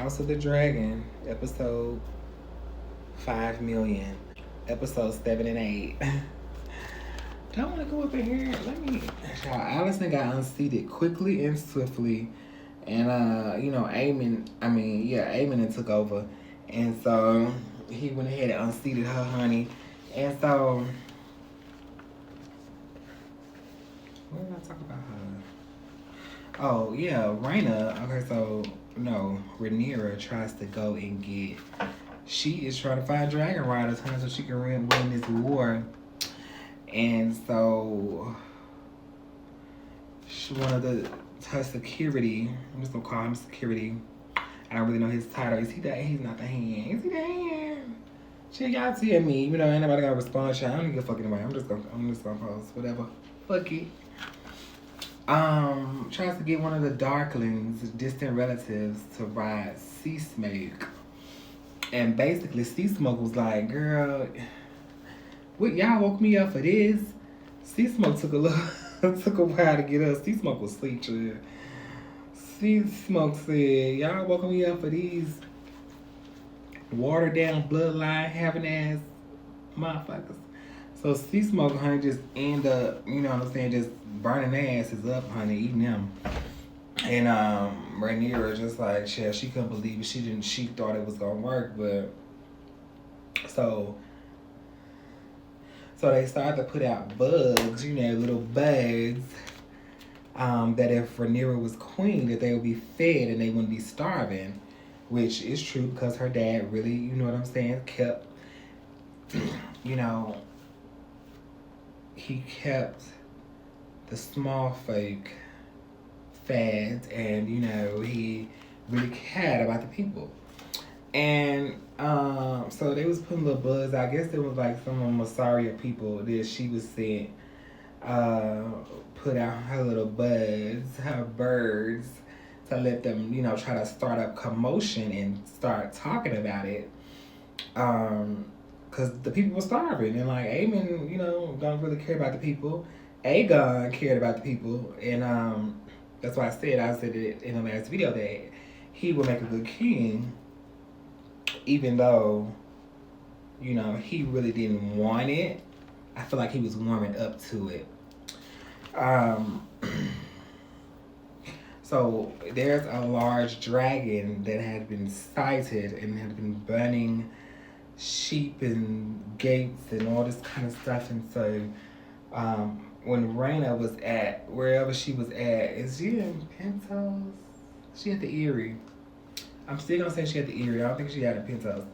House of the Dragon, episode 5 million, episode 7 and 8. Don't want to go up in here. Let me. Allison got unseated quickly and swiftly, and Aemon then took over, and so he went ahead and unseated her, honey, and so. What did I talk about her? Oh yeah, Rhaena. Okay, so no, Rhaenyra tries to go and get. She is trying to find dragon riders, honey, so she can win this war. And so, one of her security. I'm just gonna call him security. I don't really know his title. Is he that? He's not the hand. Is he the hand? Shit, y'all tell me. You know, ain't nobody gonna respond. I don't give a fuck anyway. I'm just gonna post whatever. Fuck it. Tries to get one of the Darklings, distant relatives, to ride Sea Smoke. And basically, Sea Smoke was like, girl, what, y'all woke me up for this? Sea Smoke took a while to get up. Sea Smoke was asleep, child. Sea Smoke said, y'all woke me up for these watered down bloodline having ass motherfuckers. So Sea Smoke, honey, just end up, you know what I'm saying, just burning their asses up, honey, eating them. And Rhaenyra just like, she couldn't believe it. She thought it was gonna work, but so they started to put out bugs, you know, little bugs, that if Rhaenyra was queen, that they would be fed and they wouldn't be starving, which is true because her dad really, you know what I'm saying, kept, you know, he kept the small folk fed, and you know, he really cared about the people. And so they was putting little bugs. I guess it was like some of Massaria people that she was sent put out her little bugs, her birds, to let them, you know, try to start up commotion and start talking about it. Because the people were starving, and like Aemon, you know, don't really care about the people. Aegon cared about the people, and that's why I said it in the last video that he would make a good king, even though, you know, he really didn't want it. I feel like he was warming up to it. So there's a large dragon that had been sighted and had been burning sheep and gates and all this kind of stuff. And so when Rhaena was at wherever she was at, is she in Pentos? She at the Eyrie. I'm still gonna say she at the Eyrie. I don't think she had a Pentos.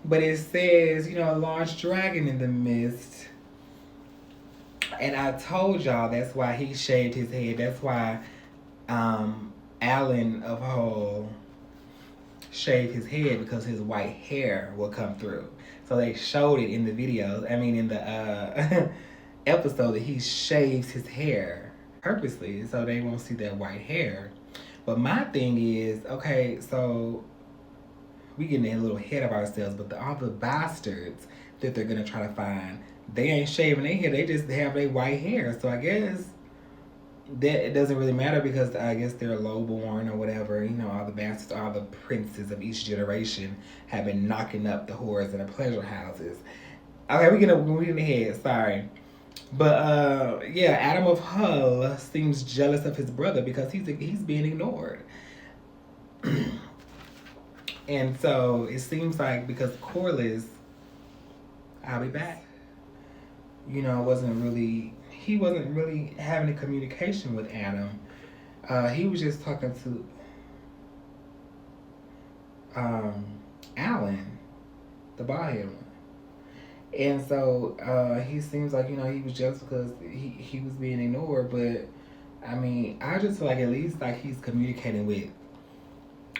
But it says, you know, a large dragon in the mist. And I told y'all that's why he shaved his head. That's why Alan of Hull shaved his head, because his white hair will come through. So they showed it in the video. I mean, in the episode, that he shaves his hair purposely so they won't see that white hair. But my thing is, okay, so we getting a little ahead of ourselves, but all the bastards that they're gonna try to find, they ain't shaving their hair, they just have their white hair. So I guess that it doesn't really matter, because I guess they're lowborn or whatever. You know, all the bastards, all the princes of each generation have been knocking up the whores in the pleasure houses. Okay, we're getting ahead, sorry. But yeah, Adam of Hull seems jealous of his brother because he's being ignored. And so it seems like because Corlys, I'll be back, you know, he wasn't really having a communication with Adam. He was just talking to Alan, the bald. And so he seems like, you know, he was just because he was being ignored. But I mean, I just feel like at least like he's communicating with,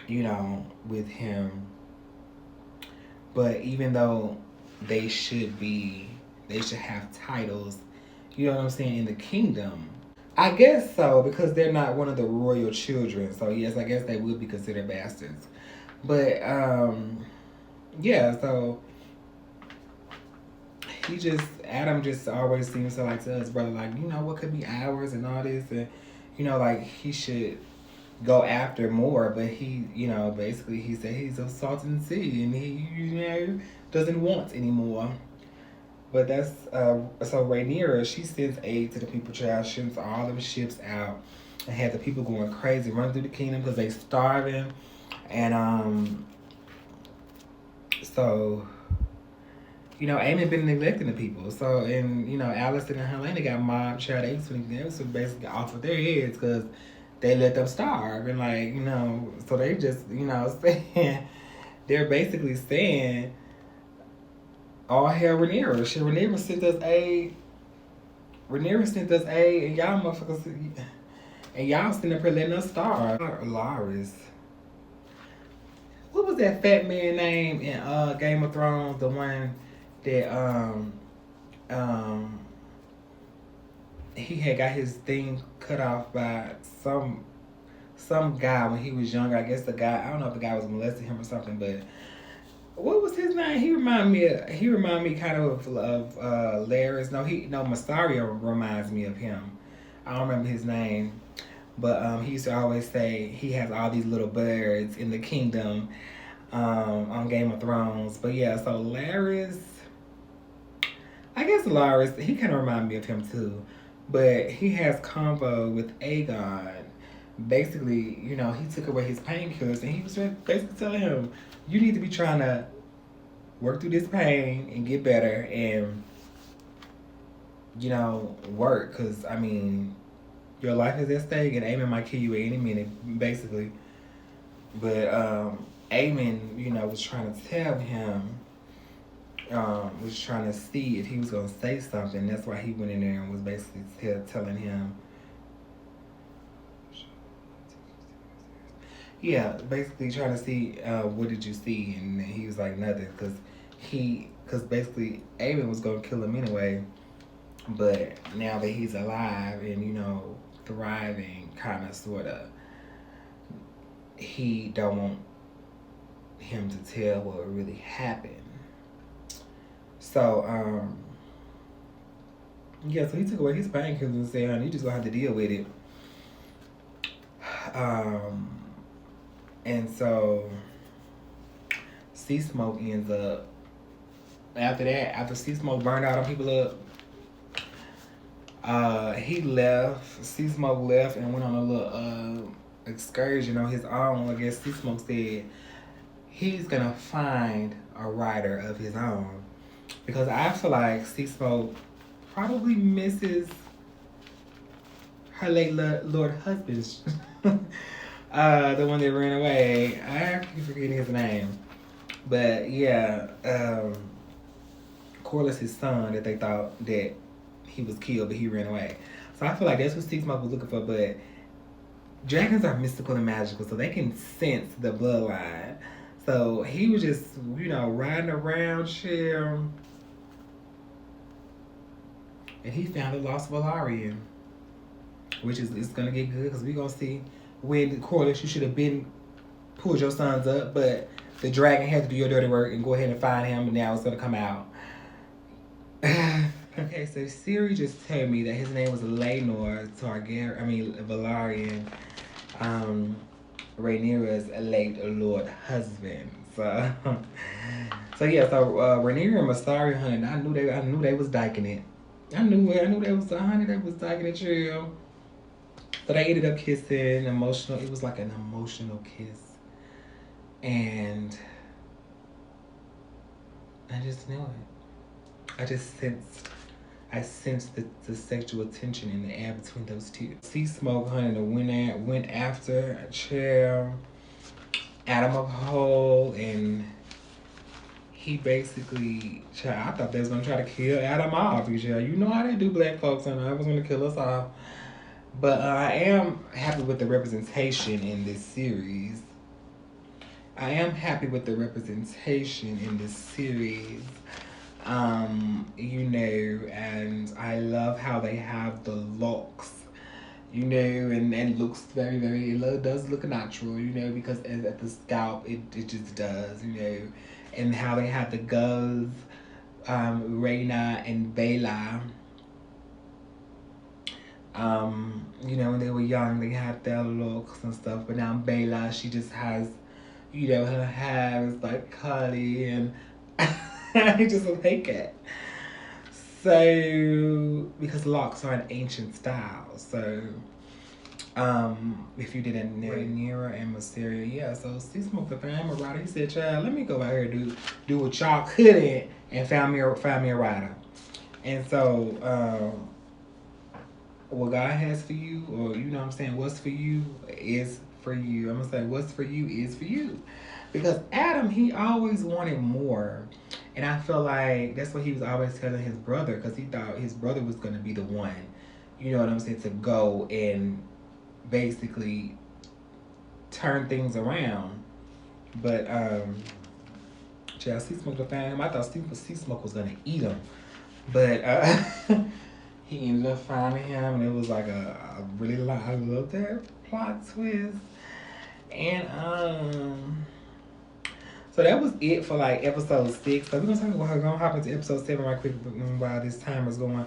you know, with him. But even though they should have titles, you know what I'm saying, in the kingdom, I guess so, because they're not one of the royal children. So yes, I guess they would be considered bastards. But yeah, so Adam just always seems to like to us, brother, like, you know, what could be ours and all this, and you know, like he should go after more, but he, you know, basically he said he's a salton sea and he, you know, doesn't want anymore. But that's so Rhaenyra, she sends aid to the people child, sends all them ships out and had the people going crazy, running through the kingdom because they starving. And so you know, Amy been neglecting the people. So, and, you know, Allison and Helena got mobbed, child. They was basically off of their heads because they let them starve. And, like, you know, so they just, you know, saying, they're basically saying, all hail Rhaenyra. Shit, Rhaenyra sent us aid. Rhaenyra sent us aid, and y'all motherfuckers, and y'all sitting up here letting us starve. Laris. What was that fat man name in Game of Thrones? The one that um he had got his thing cut off by some guy when he was younger. I guess the guy, I don't know if the guy was molesting him or something, but what was his name? He remind me kind of Laris. No, Mysario reminds me of him. I don't remember his name. But he used to always say he has all these little birds in the kingdom on Game of Thrones. But yeah, so Laris, I guess Laris, he kind of remind me of him too. But he has combo with Aegon. Basically, you know, he took away his painkillers and he was basically telling him, you need to be trying to work through this pain and get better and, you know, work. Because, I mean, your life is at stake and Aemon might kill you at any minute, basically. But Aemon, you know, was trying to tell him, was trying to see if he was going to say something. That's why he went in there and was basically telling him, yeah, basically trying to see what did you see, and he was like nothing, because basically Aemon was going to kill him anyway. But now that he's alive and, you know, thriving, kind of, sort of, he don't want him to tell what really happened. So, yeah, so he took away his painkillers and said, honey, you just gonna have to deal with it. And so, Sea Smoke ends up, after Sea Smoke burned all them people up, he left, Sea Smoke left and went on a little excursion on his own. I guess Sea Smoke said he's gonna find a writer of his own. Because I feel like Sea Smoke probably misses her late Lord husband. The one that ran away. I keep forgetting his name. But yeah, Corlys, his son, that they thought that he was killed, but he ran away. So I feel like that's what Sea Smoke was looking for. But dragons are mystical and magical, so they can sense the bloodline. So he was just, you know, riding around, chill. And he found the lost Velaryon. Which is, it's going to get good, because we're going to see when Corlys, you should have been pulled your sons up, but the dragon had to do your dirty work and go ahead and find him, and now it's going to come out. Okay, so Siri just told me that his name was Laenor Velaryon, Rhaenyra's late lord husband. So, yeah, so Rhaenyra and Mysario, honey, I knew they was diking it. I knew they was, honey, they was diking it, chill. So they ended up kissing, emotional. It was like an emotional kiss, and I just knew it. I sensed the sexual tension in the air between those two. Sea Smoke, honey, went after a chair, Adam of Hole, and he basically, I thought they was gonna try to kill Adam off. You know how they do, black folks, and I was gonna kill us off. But I am happy with the representation in this series. You know, and I love how they have the locks, you know, and it looks very, very, it does look natural, you know, because at the scalp, it just does, you know, and how they have the girls, Rhaena and Baela, You know, when they were young, they had their looks and stuff. But now Bella, she just has, you know, her hair is like curly and I just like it. So, because locks are an ancient style. So, if you didn't know, Rhaenyra and Mysteria, yeah. So, C Smoke the family rider. He said, "Child, let me go out here and do what y'all couldn't, and found me a rider." And so, what God has for you, or you know what I'm saying, what's for you is for you. I'm gonna say what's for you is for you. Because Adam, he always wanted more. And I feel like that's what he was always telling his brother, because he thought his brother was gonna be the one, you know what I'm saying, to go and basically turn things around. But C Smoke the fam, I thought C Smoke was gonna eat him. But he ended up finding him, and it was like a really I love that plot twist. And so that was it for like episode 6. So we're gonna talk about her. Gonna hop into episode 7 right quick while this timer's going.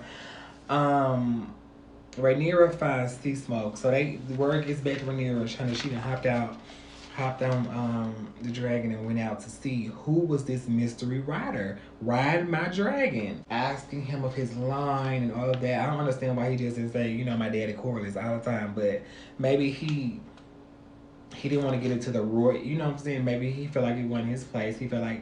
Rhaenyra finds C Smoke. So the word gets back to Rhaenyra. She done hopped on the dragon and went out to see who was this mystery rider. Ride my dragon. Asking him of his line and all of that. I don't understand why he just didn't say, you know, my daddy Corlys all the time. But maybe he didn't want to get into the roar. You know what I'm saying? Maybe he felt like it wasn't his place. He felt like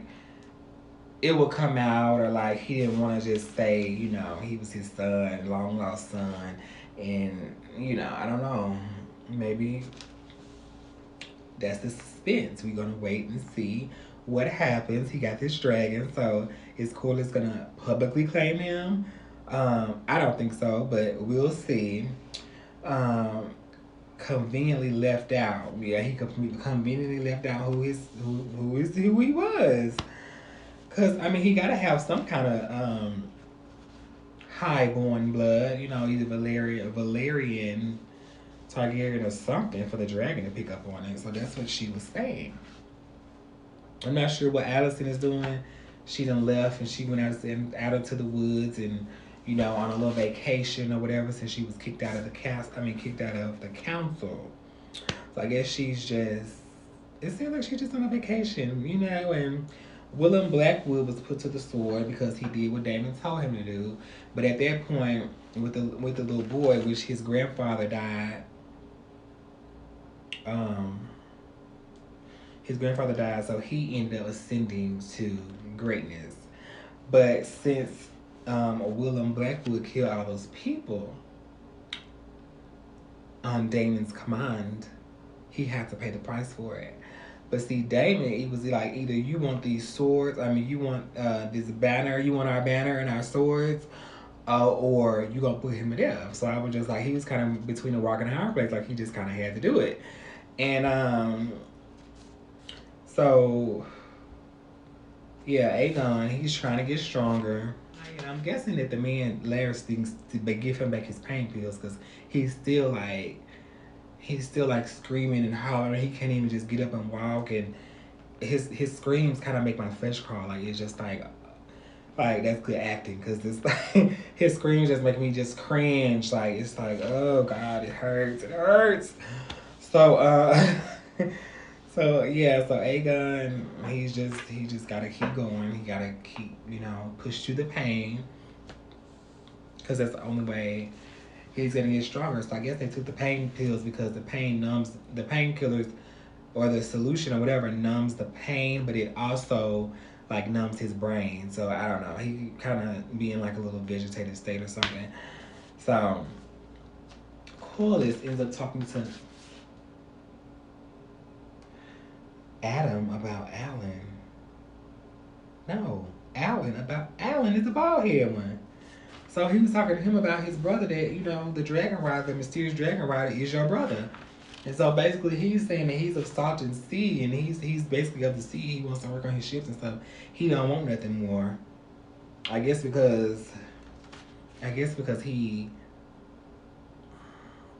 it would come out, or like he didn't want to just say, you know, he was his son, long lost son. And, you know, I don't know. Maybe that's the suspense. We're going to wait and see what happens. He got this dragon, so is Corlys going to publicly claim him? I don't think so, but we'll see. Conveniently left out. Yeah, he conveniently left out who he was. Cause I mean, he gotta have some kind of high-born blood. You know, either Valerian, Targaryen, or something for the dragon to pick up on it. So that's what she was saying. I'm not sure what Alicent is doing. She done left and she went out into the woods and, you know, on a little vacation or whatever, since she was kicked out of the kicked out of the council. So I guess she's just, it seems like she's just on a vacation, you know. And Willem Blackwood was put to the sword because he did what Daemon told him to do. But at that point, with the little boy, which his grandfather died, so he ended up ascending to greatness. But since Willem Blackwood killed all those people on Daemon's command, he had to pay the price for it. But see, Daemon, it was like, either you want these swords, you want this banner, you want our banner and our swords, or you gonna put him to death. So I was just like, he was kind of between a rock and a hard place, like he just kind of had to do it. And so yeah, Aegon, he's trying to get stronger. And I'm guessing that the man Larys thinks to give him back his pain pills, because he's still like screaming and hollering. He can't even just get up and walk, and his screams kind of make my flesh crawl. Like, it's just like that's good acting, because it's like his screams just make me just cringe. Like, it's like, oh God, it hurts. So so yeah, so Aegon, he just gotta keep going. He gotta keep, you know, push through the pain, because that's the only way he's gonna get stronger. So I guess they took the pain pills because the painkillers, or the solution or whatever, numbs the pain, but it also like numbs his brain. So I don't know. He kind of be in like a little vegetative state or something. So Corlys ends up talking to Adam about Alan. No, Alan is the bald head one. So he was talking to him about his brother, that, you know, the dragon rider, the mysterious dragon rider, is your brother. And so basically he's saying that he's of Salton Sea, and he's basically of the sea. He wants to work on his ships and stuff. He don't want nothing more. I guess because he,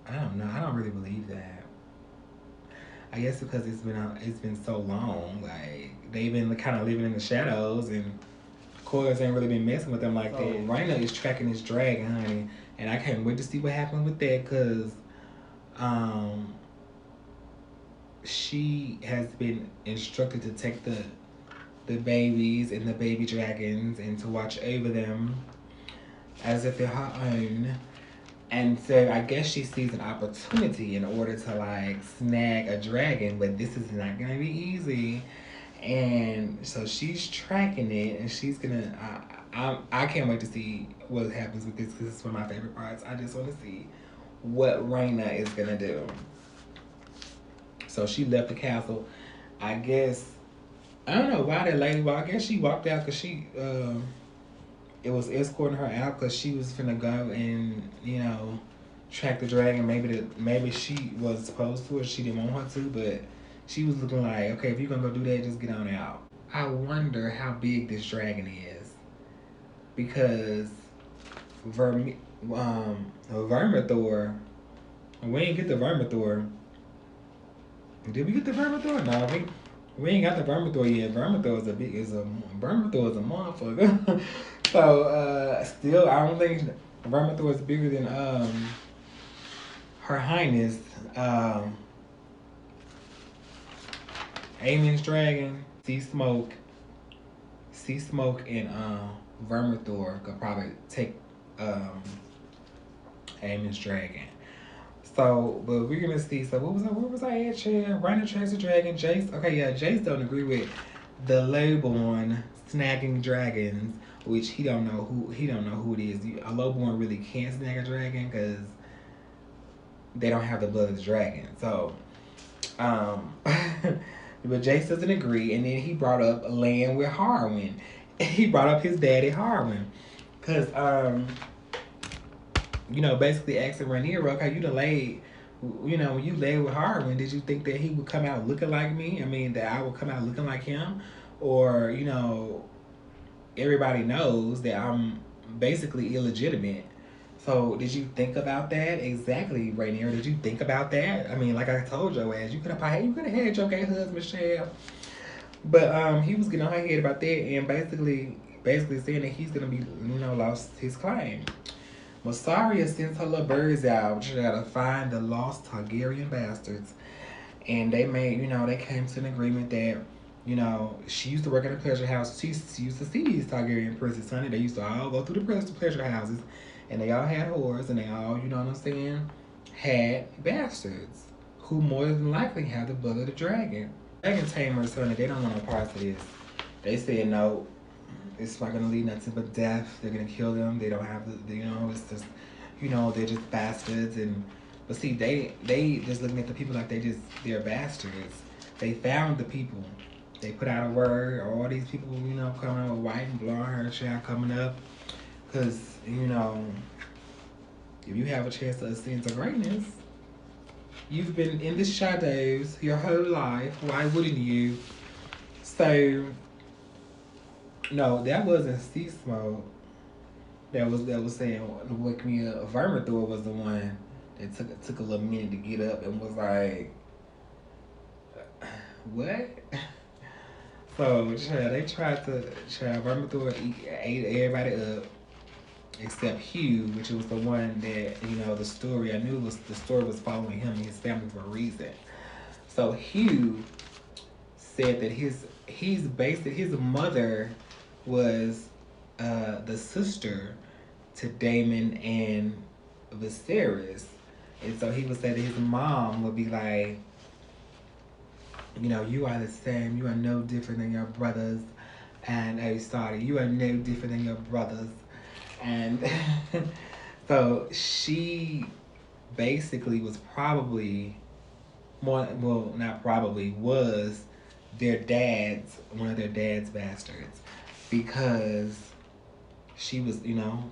I don't know. I don't really believe that. I guess because it's been so long. Like, they've been kind of living in the shadows, and Corlys ain't really been messing with them like that. Rhaena is tracking his dragon, honey. And I can't wait to see what happens with that, because she has been instructed to take the babies and the baby dragons and to watch over them as if they're her own. And so I guess she sees an opportunity in order to like snag a dragon, but this is not gonna be easy. And so she's tracking it, and she's gonna. I can't wait to see what happens with this, because it's one of my favorite parts. I just want to see what Raina is gonna do. So she left the castle. I guess I don't know why that lady. Well, I guess she walked out because she it was escorting her out because she was finna go and track the dragon. Maybe she was supposed to, or she didn't want her to, but she was looking like, okay, if you're gonna go do that, just get on out. I wonder how big this dragon is, because Vermithor. We ain't get the Vermithor. Did we get the Vermithor? No, we ain't got the Vermithor yet. Vermithor is a motherfucker. So still, I don't think Vermithor is bigger than Her Highness Aemon's dragon. Sea Smoke, and Vermithor could probably take Aemon's dragon. So, but we're gonna see. So, what was I at, Chad? Raina tracks the dragon. Jace. Okay, yeah. Jace don't agree with the lowborn snagging dragons, which he don't know who it is. A lowborn really can't snag a dragon because they don't have the blood of the dragon. So, but Jace doesn't agree, and then he brought up land with Harwin. He brought up his daddy Harwin, because basically asking Rhaenyra, okay, you done laid, when you laid with Harwin, did you think that he would come out looking like me? I mean, that I would come out looking like him? Or, everybody knows that I'm basically illegitimate. So, did you think about that? Exactly, Rhaenyra, did you think about that? I mean, like I told your ass, you could have had your gay husband, Michelle. But he was getting on her head about that, and basically saying that he's going to be, lost his claim. Mysaria sends her little birds out to try to find the lost Targaryen bastards. And they they came to an agreement that, she used to work at a pleasure house. She used to see these Targaryen princes, honey. They used to all go through the pleasure houses. And they all had whores, and they all, had bastards. Who more than likely have the blood of the dragon. Dragon tamers, honey, they don't want no parts of this. They said no. It's not gonna lead nothing but death. They're gonna kill them. They don't have the, it's just, they're just bastards. But see, they just looking at the people like they're bastards. They found the people. They put out a word. All these people, coming out with white and blonde hair, child coming up, because if you have a chance to ascend to greatness, you've been in the shadows your whole life. Why wouldn't you? So. No, that wasn't Sea Smoke. That was saying wake me up. Vermithor was the one that took a little minute to get up and was like, what? So they tried to Vermithor ate everybody up except Hugh, which was the one that the story I knew was the story was following him and his family for a reason. So Hugh said that his mother was the sister to Daemon and Viserys. And so he would say that his mom would be like, you are the same. You are no different than your brothers. And you are no different than your brothers. And so she basically was probably was one of their dad's bastards, because she was,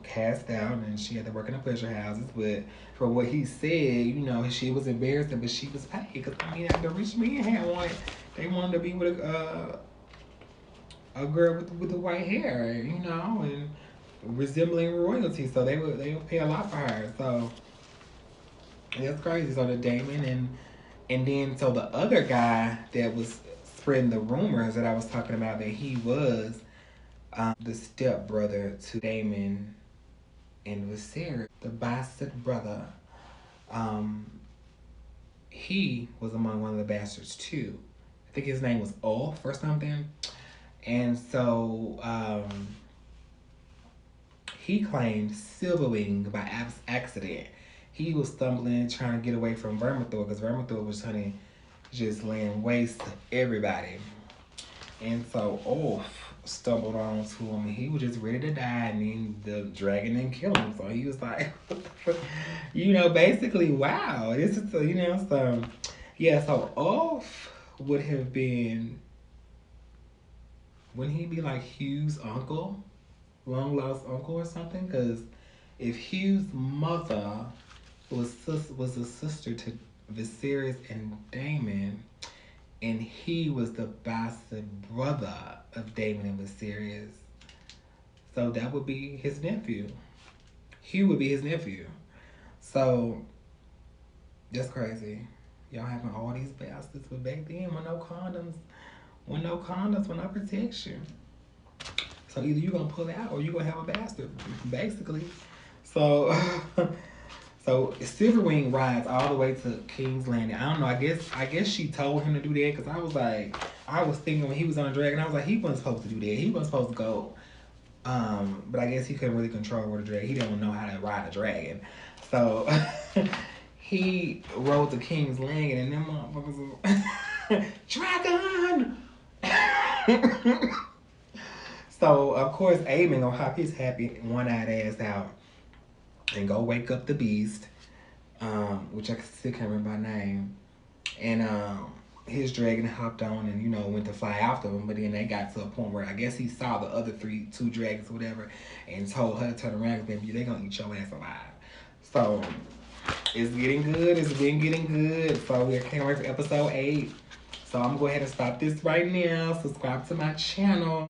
cast out and she had to work in the pleasure houses. But for what he said, she was embarrassing, but she was paid. Because, the rich men had one. They wanted to be with a girl with the white hair, and resembling royalty. So they would pay a lot for her. So that's crazy. So the Daemon and then so the other guy that was spreading the rumors that I was talking about, that he was the stepbrother to Daemon and Viserys, the bastard brother, he was among one of the bastards too. I think his name was Ulf or something. And so he claimed Silverwing by accident. He was stumbling, trying to get away from Vermithor because Vermithor was trying to just laying waste to everybody. And so Ulf stumbled onto him and he was just ready to die, and then the dragon didn't kill him. So he was like, basically, wow. This is, so, yeah, so Ulf would have been, wouldn't he be like Hugh's uncle? Long lost uncle or something? Because if Hugh's mother was a sister to Viserys and Daemon, and he was the bastard brother of Daemon and Viserys, so that would be his nephew. Hugh would be his nephew. So that's crazy. Y'all having all these bastards, but back then with no condoms, with no protection. So either you're gonna pull out or you're gonna have a bastard, basically. So so Silverwing rides all the way to King's Landing. I don't know, I guess she told him to do that, because I was thinking when he was on the dragon, I was like, he wasn't supposed to do that. He wasn't supposed to go. But I guess he couldn't really control the dragon. He didn't know how to ride a dragon. So he rode the King's Landing and them motherfuckers were dragon. So of course Aemon gonna hop his happy one-eyed ass out and go wake up the beast, which I still can't remember her name. And his dragon hopped on and went to fly after him, but then they got to a point where I guess he saw the other two dragons or whatever, and told her to turn around because baby, they gonna eat your ass alive. So it's getting good. It's been getting good. So we can't wait for episode 8. So I'm gonna go ahead and stop this right now. Subscribe to my channel.